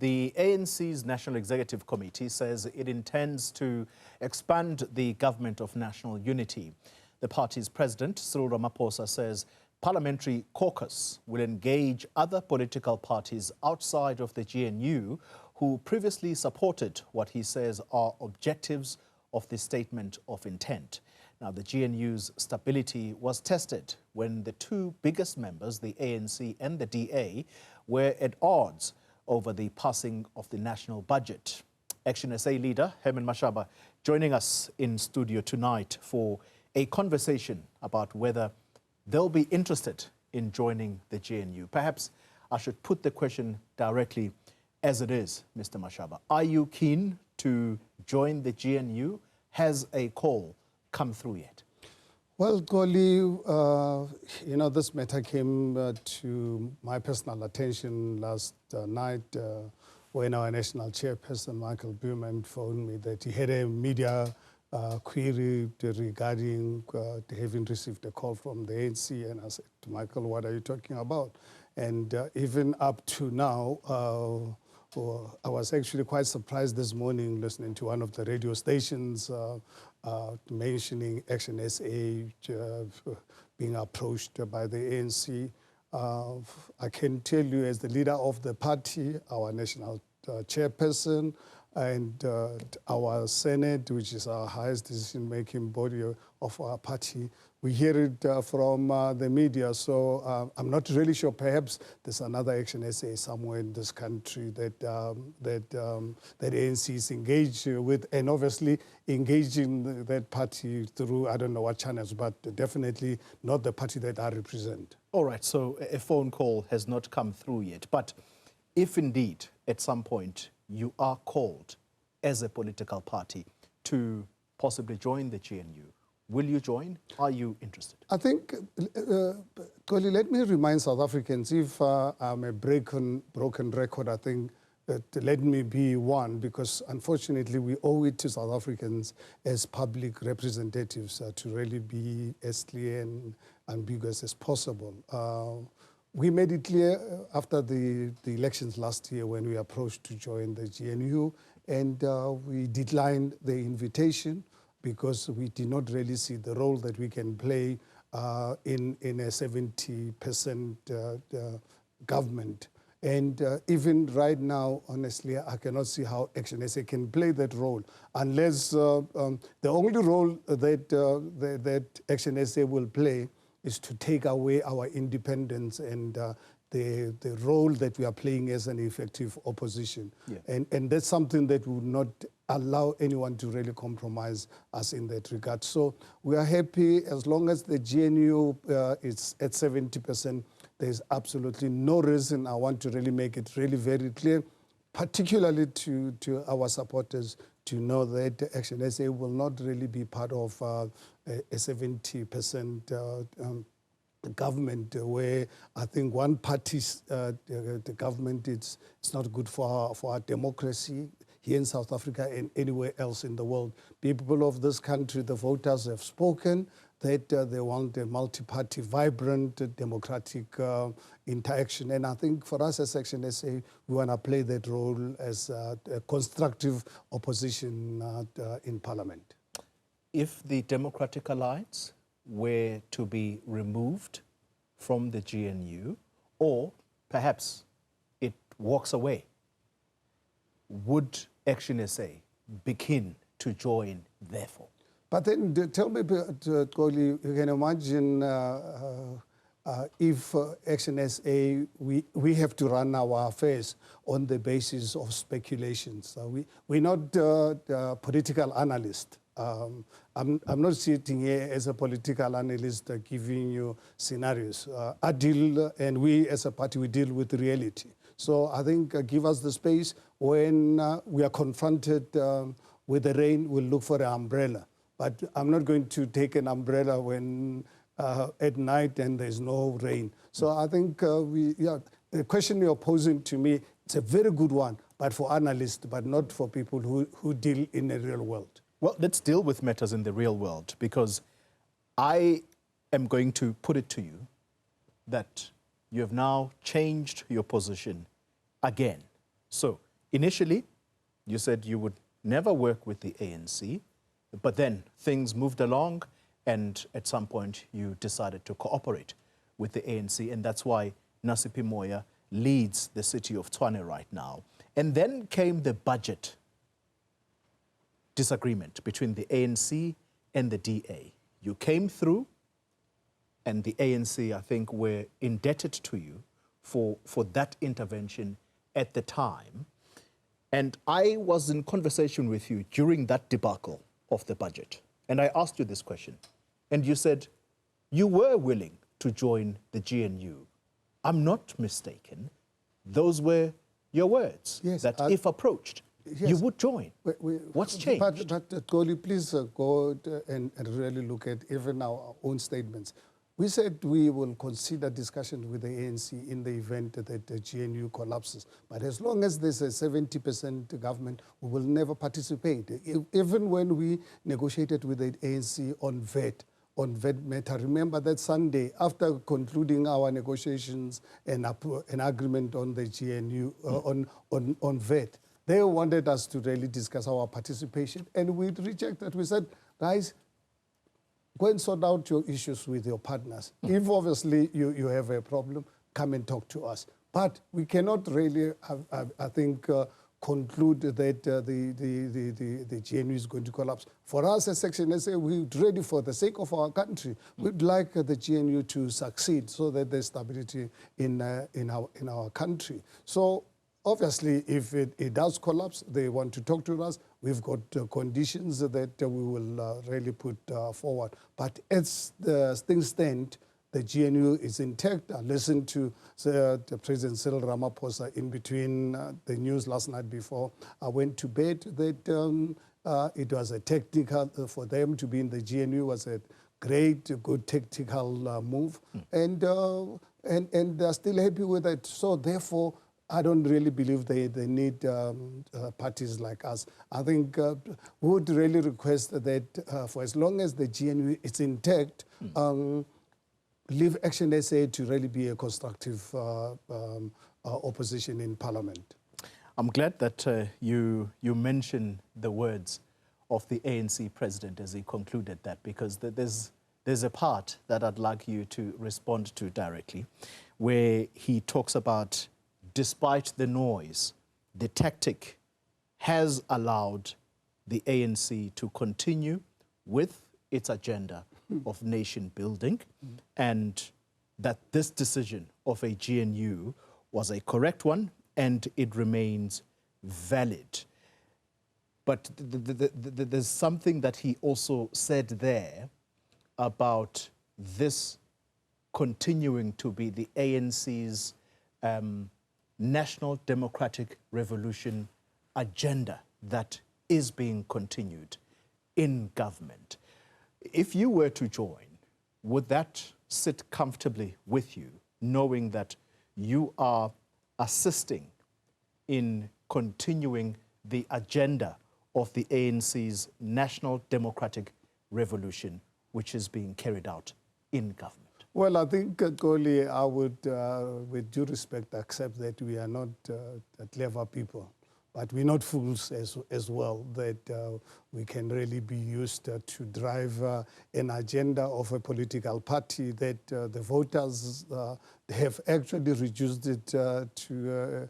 The ANC's National Executive Committee says it intends to expand the government of national unity. The party's president, Cyril Ramaphosa, says parliamentary caucus will engage other political parties outside of the GNU who previously supported what he says are objectives of the statement of intent. Now, the GNU's stability was tested when the two biggest members, the ANC and the DA, were at odds over the passing of the national budget. ActionSA leader Herman Mashaba joining us in studio tonight for a conversation about whether they'll be interested in joining the GNU. Perhaps I should put the question directly as it is, Mr. Mashaba. Are you keen to join the GNU? Has a call come through yet? Well, Goli, this matter came to my personal attention last night when our national chairperson, Michael Buman, phoned me that he had a media query regarding having received a call from the ANC. And I said to Michael, what are you talking about? And even up to now, I was actually quite surprised this morning listening to one of the radio stations mentioning ActionSA being approached by the ANC. I can tell you, as the leader of the party, our national chairperson, and our Senate, which is our highest decision-making body of our party, we hear it from the media. So I'm not really sure. Perhaps there's another ActionSA somewhere in this country that ANC is engaged with, and obviously engaging that party through, I don't know what channels, but definitely not the party that I represent. All right, so a phone call has not come through yet. But if indeed at some point you are called as a political party to possibly join the GNU, will you join? Are you interested? I think, Koli, let me remind South Africans, if I'm a broken record, I think that let me be one, because unfortunately we owe it to South Africans as public representatives to really be as clear and ambiguous as possible. We made it clear after the elections last year when we approached to join the GNU, and we declined the invitation because we did not really see the role that we can play in a 70% government. And even right now, honestly, I cannot see how ActionSA can play that role unless the only role that ActionSA will play is to take away our independence and the role that we are playing as an effective opposition. Yeah. And that's something that would not allow anyone to really compromise us in that regard. So we are happy as long as the GNU is at 70%. There's absolutely no reason. I want to really make it really very clear, particularly to our supporters, to know that ActionSA will not really be part of a 70% government where I think one party's the government, it's not good for our democracy here in South Africa and anywhere else in the world. People of this country, the voters, have spoken that they want a multi-party, vibrant, democratic interaction. And I think for us as ActionSA, we want to play that role as a constructive opposition in Parliament. If the Democratic Alliance were to be removed from the GNU, or perhaps it walks away, would ActionSA begin to join, therefore? But then tell me, Koli, you can imagine if ActionSA, we have to run our affairs on the basis of speculations. We're not political analysts. I'm not sitting here as a political analyst giving you scenarios. I deal, and we as a party, we deal with reality. So I think give us the space when we are confronted with the rain, we'll look for an umbrella. But I'm not going to take an umbrella when at night and there's no rain. So I think the question you're posing to me, it's a very good one, but for analysts, but not for people who deal in the real world. Well, let's deal with matters in the real world, because I am going to put it to you that you have now changed your position again. So Initially, you said you would never work with the ANC, but then things moved along, and at some point you decided to cooperate with the ANC, and that's why Nasipi Moya leads the city of Tshwane right now. And then came the budget disagreement between the ANC and the DA. You came through, and the ANC, I think, were indebted to you for that intervention at the time. And I was in conversation with you during that debacle of the budget. And I asked you this question. And you said you were willing to join the GNU. I'm not mistaken. Those were your words, yes, that if approached, yes, you would join. What's changed? But Goli, please go and really look at even our own statements. We said we will consider discussions with the ANC in the event that the GNU collapses. But as long as there's a 70% government, we will never participate. Even when we negotiated with the ANC on VAT matter, remember that Sunday, after concluding our negotiations and an agreement on the GNU, on VAT, they wanted us to really discuss our participation, and we rejected. We said, guys, go and sort out your issues with your partners. If obviously you have a problem, come and talk to us. But we cannot really, I think, conclude that the GNU is going to collapse. For us as ActionSA, we're ready for the sake of our country. We'd like the GNU to succeed so that there's stability in our country. So obviously, if it does collapse, they want to talk to us. We've got conditions that we will really put forward. But as the things stand, the GNU is intact. I listened to the President Cyril Ramaphosa in between the news last night before I went to bed that it was a technical, for them to be in the GNU was a good tactical move. And they're still happy with it. So therefore, I don't really believe they need parties like us. I think we would really request that for as long as the GNU is intact, leave ActionSA to really be a constructive opposition in Parliament. I'm glad that you mentioned the words of the ANC president as he concluded that, because there's a part that I'd like you to respond to directly, where he talks about, despite the noise, the tactic has allowed the ANC to continue with its agenda of nation building, and that this decision of a GNU was a correct one and it remains valid. But there's something that he also said there about this continuing to be the ANC's National Democratic Revolution agenda that is being continued in government. If you were to join, would that sit comfortably with you, knowing that you are assisting in continuing the agenda of the ANC's National Democratic Revolution, which is being carried out in government? Well, I think, Goli, I would, with due respect, accept that we are not clever people. But we're not fools as well, that we can really be used to drive an agenda of a political party that the voters have actually reduced it to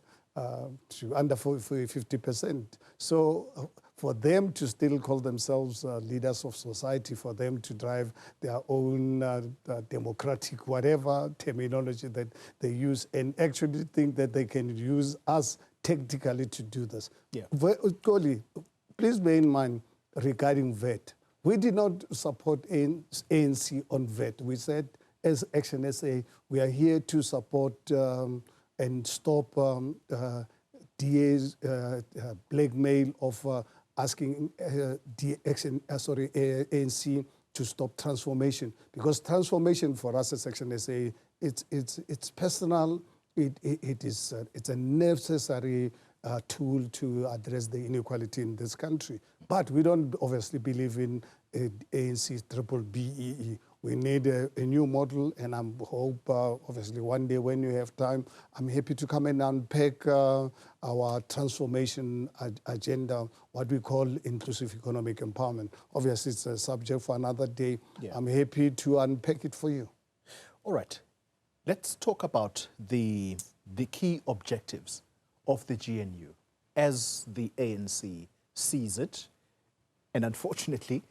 under 50%. So for them to still call themselves leaders of society, for them to drive their own democratic whatever terminology that they use, and actually think that they can use us technically to do this. Yeah. Goli, please bear in mind regarding VAT, we did not support ANC on VAT. We said, as ActionSA, we are here to support and stop DA's blackmail of asking ANC to stop transformation, because transformation for us as ActionSA, it's personal. It's a necessary tool to address the inequality in this country. But we don't obviously believe in ANC triple BEE. We need a new model, and I hope, obviously, one day when you have time, I'm happy to come and unpack our transformation agenda, what we call inclusive economic empowerment. Obviously, it's a subject for another day. Yeah. I'm happy to unpack it for you. All right. Let's talk about the key objectives of the GNU as the ANC sees it. And unfortunately,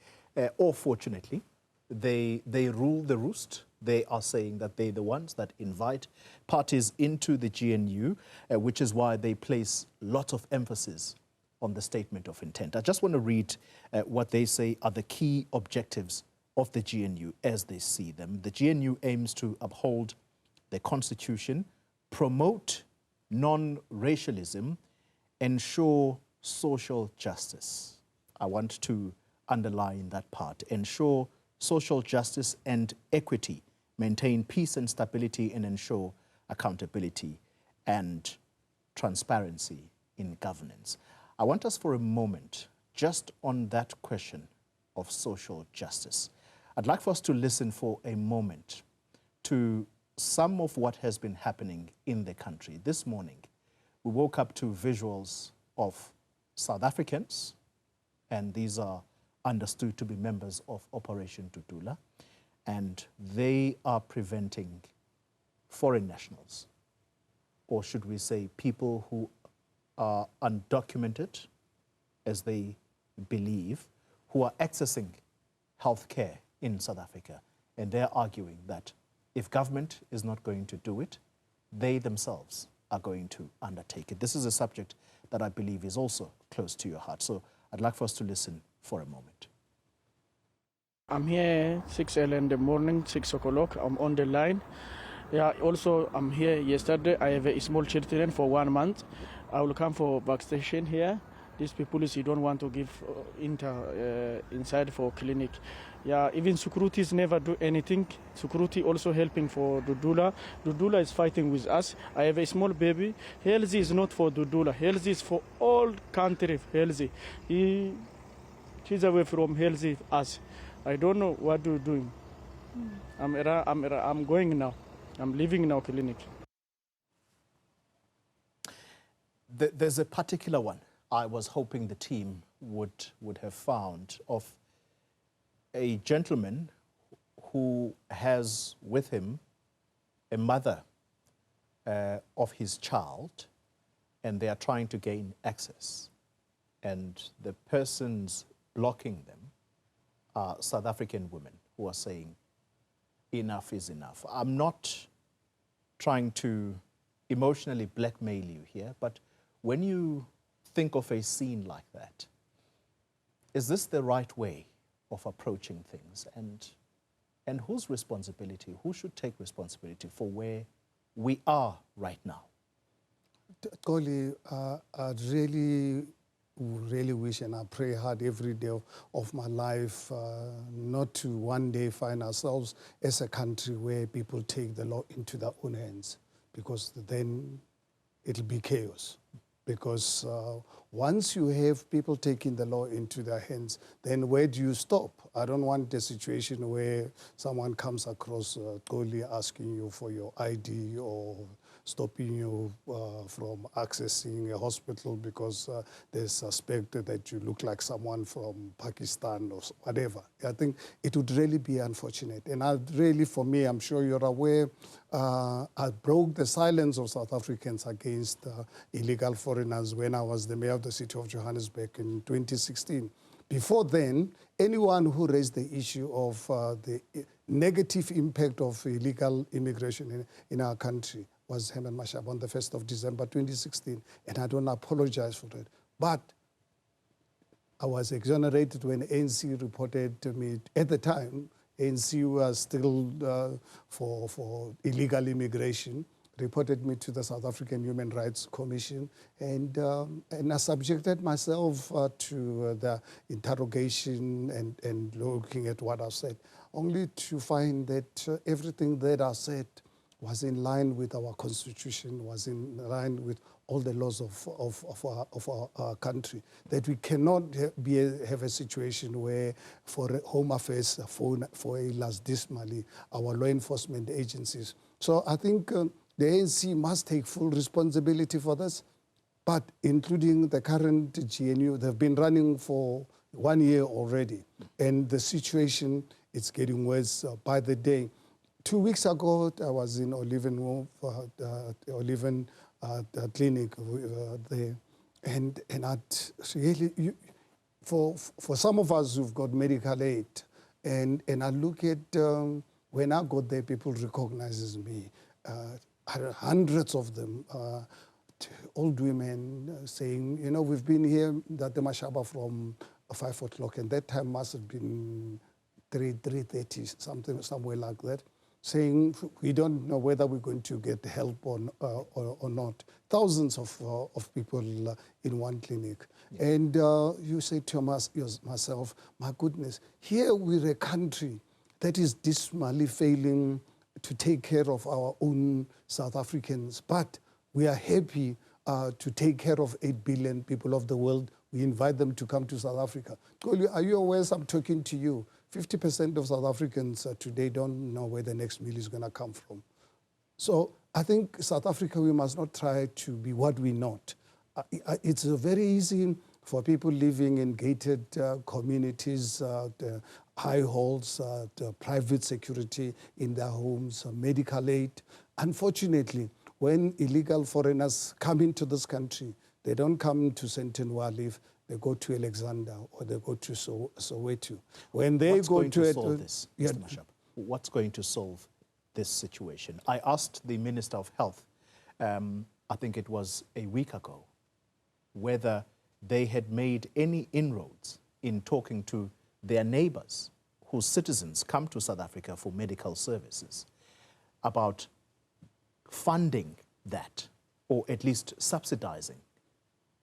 or fortunately, they rule the roost. They are saying that they're the ones that invite parties into the GNU, which is why they place lots of emphasis on the statement of intent. I just want to read what they say are the key objectives of the GNU as they see them. The GNU aims to uphold the Constitution, promote non-racialism, ensure social justice. I want to underline that part. Ensure social justice and equity, maintain peace and stability, and ensure accountability and transparency in governance. I want us for a moment, just on that question of social justice. I'd like for us to listen for a moment to some of what has been happening in the country. This morning, we woke up to visuals of South Africans, and these are understood to be members of Operation Tutula, and they are preventing foreign nationals, or should we say people who are undocumented, as they believe, who are accessing healthcare in South Africa. And they're arguing that if government is not going to do it, they themselves are going to undertake it. This is a subject that I believe is also close to your heart. So I'd like for us to listen for a moment. I'm here 6 early in the morning, 6 o'clock. I'm on the line. Yeah, also I'm here yesterday. I have a small children for 1 month. I will come for vaccination here. These people you don't want to give inside for clinic. Yeah, even securities never do anything. Security also helping for Dudula. Dudula is fighting with us. I have a small baby. Healthy is not for Dudula. Healthy is for all country. Healthy. She's away from healthy us. I don't know what you're doing. I'm going now. I'm leaving now clinic. There's a particular one I was hoping the team would have found of a gentleman who has with him a mother of his child, and they are trying to gain access. And the persons blocking them are South African women who are saying, enough is enough. I'm not trying to emotionally blackmail you here, but when you think of a scene like that, is this the right way of approaching things? And whose responsibility, who should take responsibility for where we are right now? Koli, I really wish and I pray hard every day of my life not to one day find ourselves as a country where people take the law into their own hands, because then it'll be chaos. Because once you have people taking the law into their hands, then where do you stop? I don't want a situation where someone comes across totally asking you for your ID or stopping you from accessing a hospital because they suspect that you look like someone from Pakistan or whatever. I think it would really be unfortunate. And for me, I'm sure you're aware, I broke the silence of South Africans against illegal foreigners when I was the mayor of the city of Johannesburg in 2016. Before then, anyone who raised the issue of the negative impact of illegal immigration in our country was Herman Mashaba on the 1st of December 2016, and I don't apologize for it. But I was exonerated when ANC reported to me. At the time, ANC was still for illegal immigration, reported me to the South African Human Rights Commission, and I subjected myself to the interrogation and looking at what I said, only to find that everything that I said was in line with our constitution, was in line with all the laws of our country, that we cannot have a situation where for Home Affairs, for last dismally, our law enforcement agencies. So I think the ANC must take full responsibility for this, but including the current GNU, they've been running for 1 year already, and the situation is getting worse by the day. 2 weeks ago, I was in Oliven clinic there, and really, for some of us who've got medical aid, and I look at, when I got there, people recognizes me, hundreds of them, old women saying, you know, we've been here at the Mashaba from 5 o'clock, and that time must have been 3:30, somewhere like that, saying we don't know whether we're going to get help or not. Thousands of people in one clinic. Yeah. And you say to myself, my goodness, here we're a country that is dismally failing to take care of our own South Africans, but we are happy to take care of 8 billion people of the world. We invite them to come to South Africa. Are you aware, as I'm talking to you, 50% of South Africans today don't know where the next meal is going to come from. So I think South Africa, we must not try to be what we're not. It's very easy for people living in gated communities, the high halls, the private security in their homes, medical aid. Unfortunately, when illegal foreigners come into this country, they don't come to Sentinel live. They go to Alexander or they go to Soweto. When they What's go going to to solve this, Mr. Mashaba? What's going to solve this situation? I asked the Minister of Health, I think it was a week ago, whether they had made any inroads in talking to their neighbors whose citizens come to South Africa for medical services about funding that, or at least subsidizing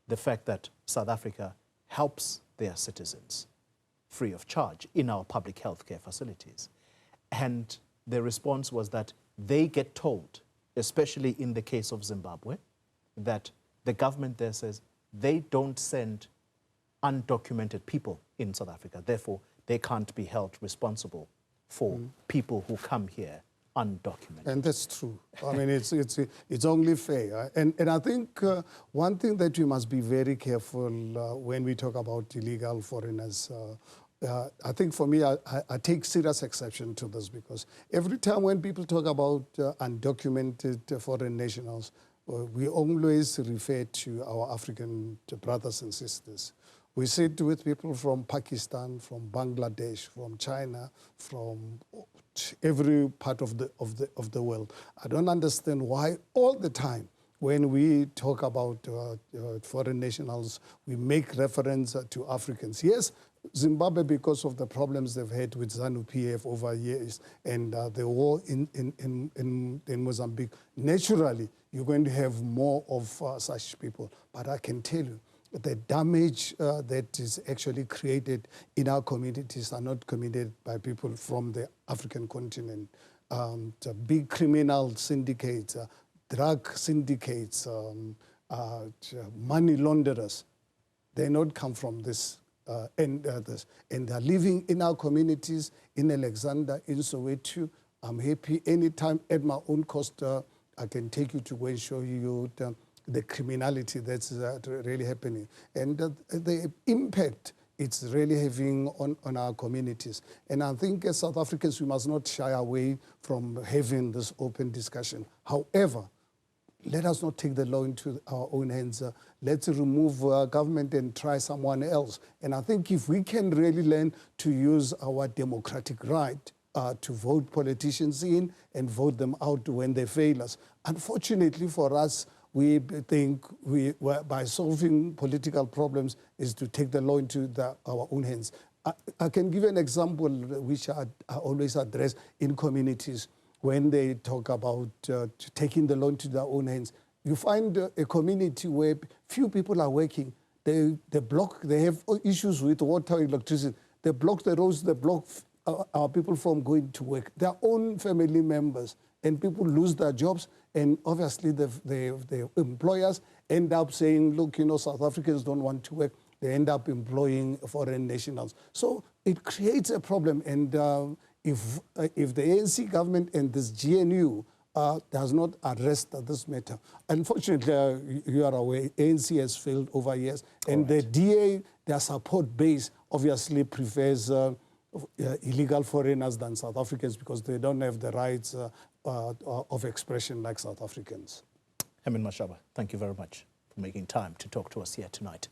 the fact that South Africa helps their citizens free of charge in our public health care facilities. And the response was that they get told, especially in the case of Zimbabwe, that the government there says they don't send undocumented people in South Africa. Therefore, they can't be held responsible for people who come here undocumented. And that's true. I mean, it's only fair. And I think one thing that we must be very careful when we talk about illegal foreigners, I think for me, I take serious exception to this, because every time when people talk about undocumented foreign nationals, we always refer to our African brothers and sisters. We sit with people from Pakistan, from Bangladesh, from China, from every part of the world. I don't understand why all the time when we talk about foreign nationals, we make reference to Africans. Yes, Zimbabwe, because of the problems they've had with ZANU-PF over years and the war in Mozambique, naturally, you're going to have more of such people. But I can tell you, the damage that is actually created in our communities are not committed by people from the African continent. The big criminal syndicates, drug syndicates, money launderers, they not come from this. And they're living in our communities, in Alexander, in Soweto. I'm happy anytime at my own cost, I can take you to go and show you the criminality that's really happening. And the impact it's really having on our communities. And I think as South Africans, we must not shy away from having this open discussion. However, let us not take the law into our own hands. Let's remove government and try someone else. And I think if we can really learn to use our democratic right to vote politicians in and vote them out when they fail us. Unfortunately for us, we think by solving political problems is to take the law into our own hands. I can give an example which I always address in communities. When they talk about taking the law into their own hands, you find a community where few people are working. They have issues with water, electricity. They block the roads, they block our people from going to work, their own family members, and people lose their jobs, and obviously the employers end up saying, look, you know, South Africans don't want to work. They end up employing foreign nationals. So it creates a problem. And if the ANC government and this GNU does not address this matter, unfortunately, you are aware, ANC has failed over years. And the DA, their support base, obviously prefers illegal foreigners than South Africans because they don't have the rights of expression like South Africans. Herman Mashaba, thank you very much for making time to talk to us here tonight.